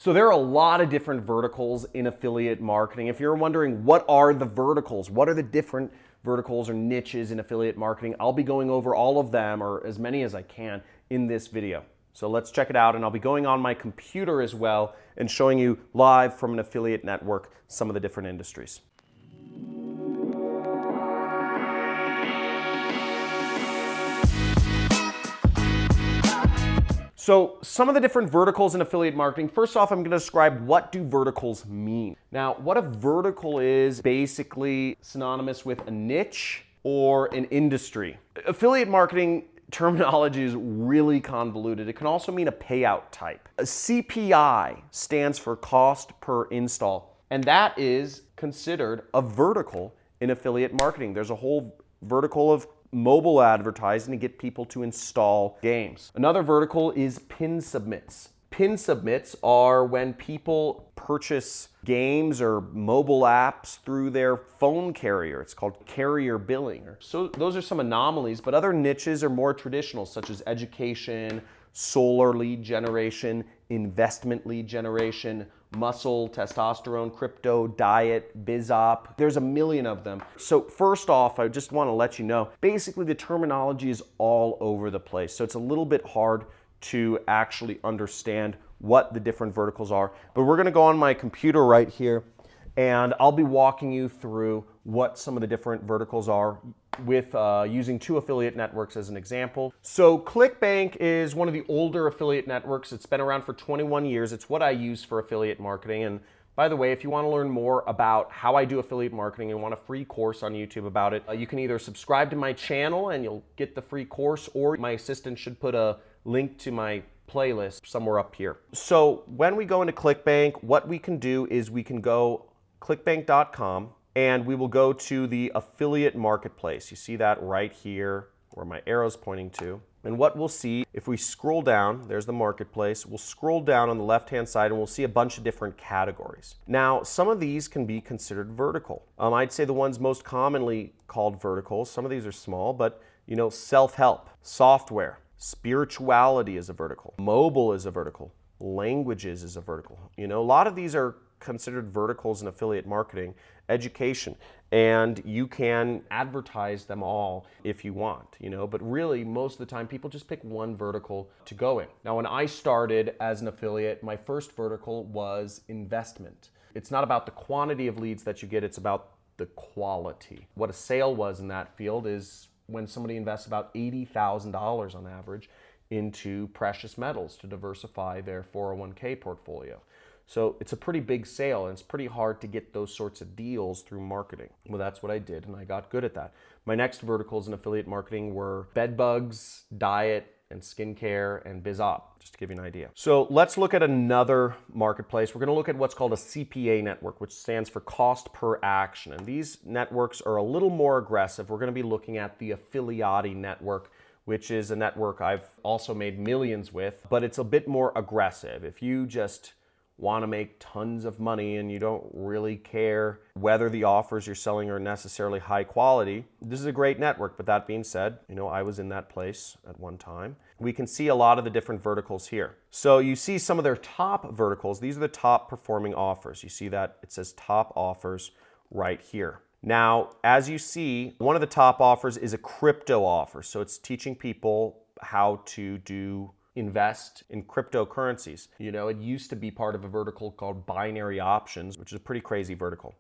So there are a lot of different verticals in affiliate marketing. If you're wondering what are the verticals, what are the different verticals or niches in affiliate marketing, I'll be going over all of them, or as many as I can, in this video. So let's check it out, and I'll be going on my computer as well and showing you live from an affiliate network some of the different industries. So some of the different verticals in affiliate marketing. First off, I'm going to describe what do verticals mean. Now, what a vertical is basically synonymous with a niche or an industry. Affiliate marketing terminology is really convoluted. It can also mean a payout type. A CPI stands for cost per install, and that is considered a vertical in affiliate marketing. There's a whole vertical of mobile advertising to get people to install games. Another vertical is pin submits. Pin submits are when people purchase games or mobile apps through their phone carrier. It's called carrier billing. So those are some anomalies, but other niches are more traditional, such as education, solar lead generation, investment lead generation, muscle, testosterone, crypto, diet, biz op. There's a million of them. So first off, I just want to let you know, basically the terminology is all over the place. So it's a little bit hard to actually understand what the different verticals are. But we're going to go on my computer right here, and I'll be walking you through what some of the different verticals are with using two affiliate networks as an example. So ClickBank is one of the older affiliate networks. It's been around for 21 years. It's what I use for affiliate marketing. And by the way, if you want to learn more about how I do affiliate marketing and want a free course on YouTube about it, you can either subscribe to my channel and you'll get the free course, or my assistant should put a link to my playlist somewhere up here. So when we go into ClickBank, what we can do is we can go clickbank.com, and we will go to the affiliate marketplace. You see that right here where my arrow's pointing to. And what we'll see, if we scroll down, there's the marketplace, we'll scroll down on the left-hand side and we'll see a bunch of different categories. Now, some of these can be considered vertical. I'd say the ones most commonly called verticals, some of these are small, but self-help, software, spirituality is a vertical, mobile is a vertical, languages is a vertical. A lot of these are considered verticals in affiliate marketing, education, and you can advertise them all if you want, but really most of the time people just pick one vertical to go in. Now, when I started as an affiliate, my first vertical was investment. It's not about the quantity of leads that you get, it's about the quality. What a sale was in that field is when somebody invests about $80,000 on average into precious metals to diversify their 401k portfolio. So it's a pretty big sale, and it's pretty hard to get those sorts of deals through marketing. Well, that's what I did, and I got good at that. My next verticals in affiliate marketing were bed bugs, diet, and skincare, and biz op, just to give you an idea. So let's look at another marketplace. We're going to look at what's called a CPA network, which stands for cost per action. And these networks are a little more aggressive. We're going to be looking at the Affiliati network, which is a network I've also made millions with, but it's a bit more aggressive. If you just want to make tons of money and you don't really care whether the offers you're selling are necessarily high quality, this is a great network. But that being said, I was in that place at one time. We can see a lot of the different verticals here. So you see some of their top verticals. These are the top performing offers. You see that it says top offers right here. Now, as you see, one of the top offers is a crypto offer. So it's teaching people how to invest in cryptocurrencies. It used to be part of a vertical called binary options, which is a pretty crazy vertical.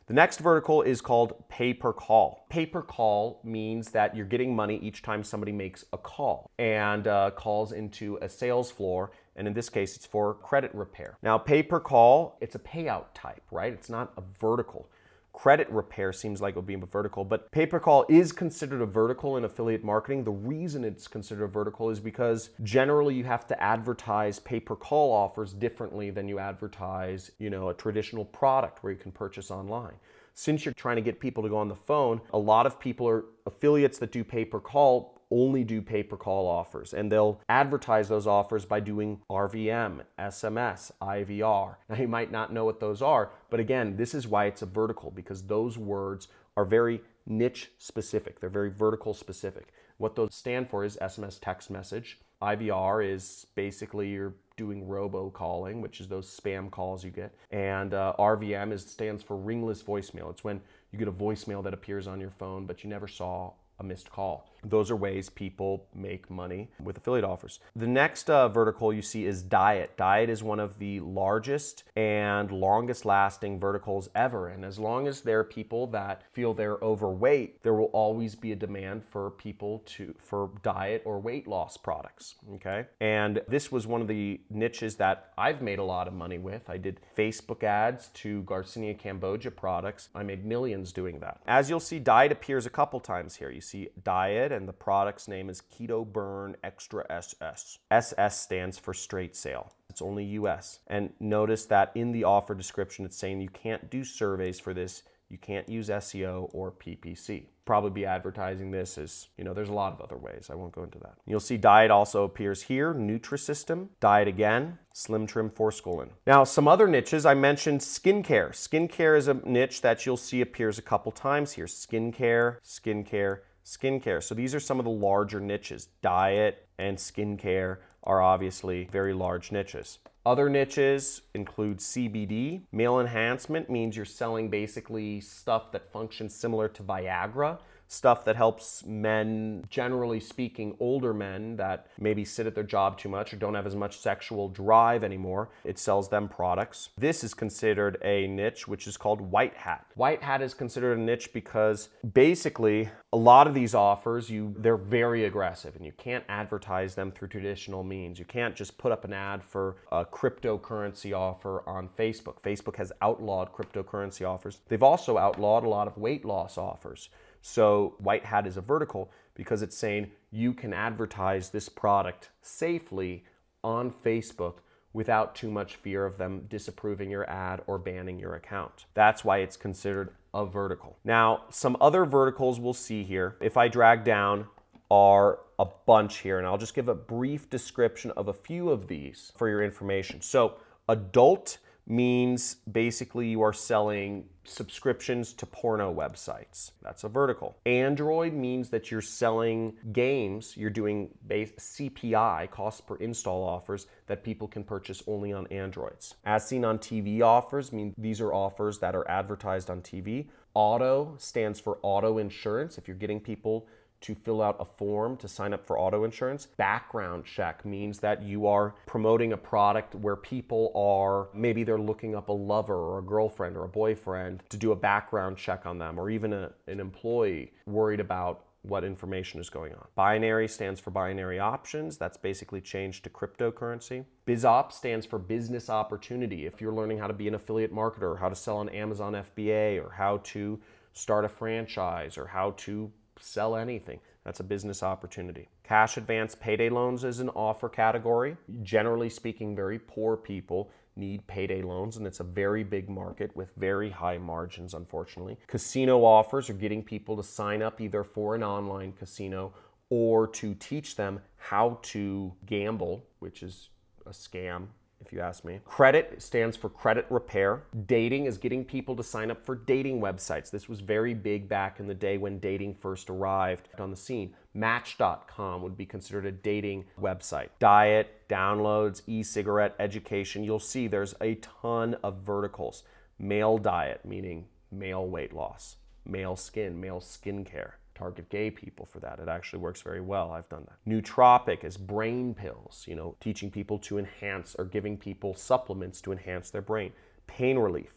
The next vertical is called pay per call. Pay per call means that you're getting money each time somebody makes a call and calls into a sales floor. And in this case, it's for credit repair. Now, pay per call, it's a payout type, right? It's not a vertical. Credit repair seems like it would be a vertical, but pay-per-call is considered a vertical in affiliate marketing. The reason it's considered a vertical is because generally you have to advertise pay-per-call offers differently than you advertise, a traditional product where you can purchase online. Since you're trying to get people to go on the phone, a lot of people are affiliates that do pay-per-call only do pay-per-call offers, and they'll advertise those offers by doing RVM, SMS, IVR. Now, you might not know what those are, but again, this is why it's a vertical, because those words are very niche specific. They're very vertical specific. What those stand for is SMS text message. IVR is basically you're doing robocalling, which is those spam calls you get. And RVM stands for ringless voicemail. It's when you get a voicemail that appears on your phone, but you never saw a missed call. Those are ways people make money with affiliate offers. The next vertical you see is diet. Diet is one of the largest and longest lasting verticals ever. And as long as there are people that feel they're overweight, there will always be a demand for people for diet or weight loss products, okay? And this was one of the niches that I've made a lot of money with. I did Facebook ads to Garcinia Cambogia products. I made millions doing that. As you'll see, diet appears a couple times here. You see diet, and the product's name is Keto Burn Extra SS. SS stands for straight sale. It's only US. And notice that in the offer description, it's saying you can't do surveys for this. You can't use SEO or PPC. Probably be advertising this as, there's a lot of other ways. I won't go into that. You'll see diet also appears here, Nutrisystem, diet again, Slim Trim Forskolin. Now, some other niches, I mentioned skincare. Skincare is a niche that you'll see appears a couple times here. Skincare, skincare, skincare. So these are some of the larger niches. Diet and skincare are obviously very large niches. Other niches include CBD. Male enhancement means you're selling basically stuff that functions similar to Viagra, stuff that helps men, generally speaking, older men that maybe sit at their job too much or don't have as much sexual drive anymore. It sells them products. This is considered a niche, which is called white hat. White hat is considered a niche because basically a lot of these offers, they're very aggressive and you can't advertise them through traditional means. You can't just put up an ad for a cryptocurrency offer on Facebook. Facebook has outlawed cryptocurrency offers. They've also outlawed a lot of weight loss offers. So white hat is a vertical because it's saying you can advertise this product safely on Facebook without too much fear of them disapproving your ad or banning your account. That's why it's considered a vertical. Now, some other verticals we'll see here, if I drag down, are a bunch here, and I'll just give a brief description of a few of these for your information. So adult means basically you are selling subscriptions to porno websites. That's a vertical. Android means that you're selling games. You're doing CPI, cost per install offers, that people can purchase only on Androids. As seen on TV offers mean these are offers that are advertised on TV. Auto stands for auto insurance. If you're getting people to fill out a form to sign up for auto insurance. Background check means that you are promoting a product where people are, maybe they're looking up a lover or a girlfriend or a boyfriend to do a background check on them, or even an employee worried about what information is going on. Binary stands for binary options. That's basically changed to cryptocurrency. BizOps stands for business opportunity. If you're learning how to be an affiliate marketer, or how to sell on Amazon FBA, or how to start a franchise, or how to sell anything, that's a business opportunity. Cash advance payday loans is an offer category. Generally speaking, very poor people need payday loans, and it's a very big market with very high margins, unfortunately. Casino offers are getting people to sign up either for an online casino or to teach them how to gamble, which is a scam, if you ask me. Credit stands for credit repair. Dating is getting people to sign up for dating websites. This was very big back in the day when dating first arrived on the scene. Match.com would be considered a dating website. Diet, downloads, e-cigarette, education. You'll see there's a ton of verticals. Male diet, meaning male weight loss. Male skincare. Target gay people for that. It actually works very well. I've done that. Nootropic is brain pills, teaching people to enhance or giving people supplements to enhance their brain. Pain relief,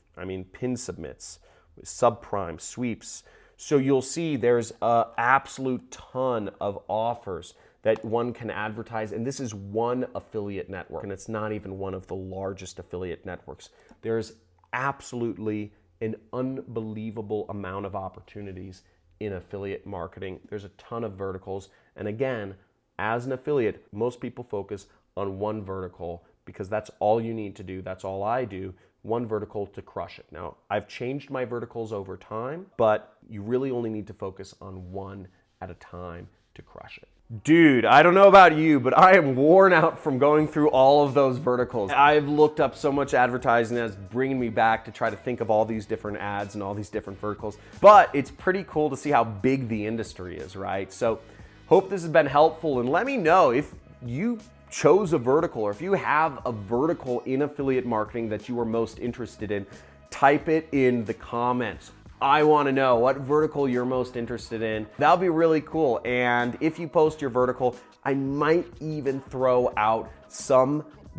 pin submits, subprime, sweeps. So you'll see there's an absolute ton of offers that one can advertise, and this is one affiliate network, and it's not even one of the largest affiliate networks. There's absolutely an unbelievable amount of opportunities in affiliate marketing. There's a ton of verticals. And again, as an affiliate, most people focus on one vertical because that's all you need to do. That's all I do. One vertical to crush it. Now, I've changed my verticals over time, but you really only need to focus on one at a time to crush it. Dude, I don't know about you, but I am worn out from going through all of those verticals. I've looked up so much advertising that's bringing me back to try to think of all these different ads and all these different verticals. But it's pretty cool to see how big the industry is, right? So hope this has been helpful, and let me know if you chose a vertical, or if you have a vertical in affiliate marketing that you are most interested in, type it in the comments. I want to know what vertical you're most interested in. That'll be really cool. And if you post your vertical, I might even throw out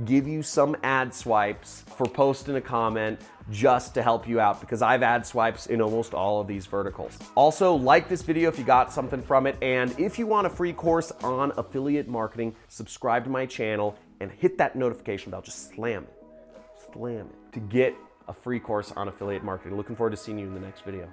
give you some ad swipes for posting a comment just to help you out, because I've ad swipes in almost all of these verticals. Also, like this video if you got something from it, and if you want a free course on affiliate marketing, subscribe to my channel and hit that notification bell. Just slam it to get a free course on affiliate marketing. Looking forward to seeing you in the next video.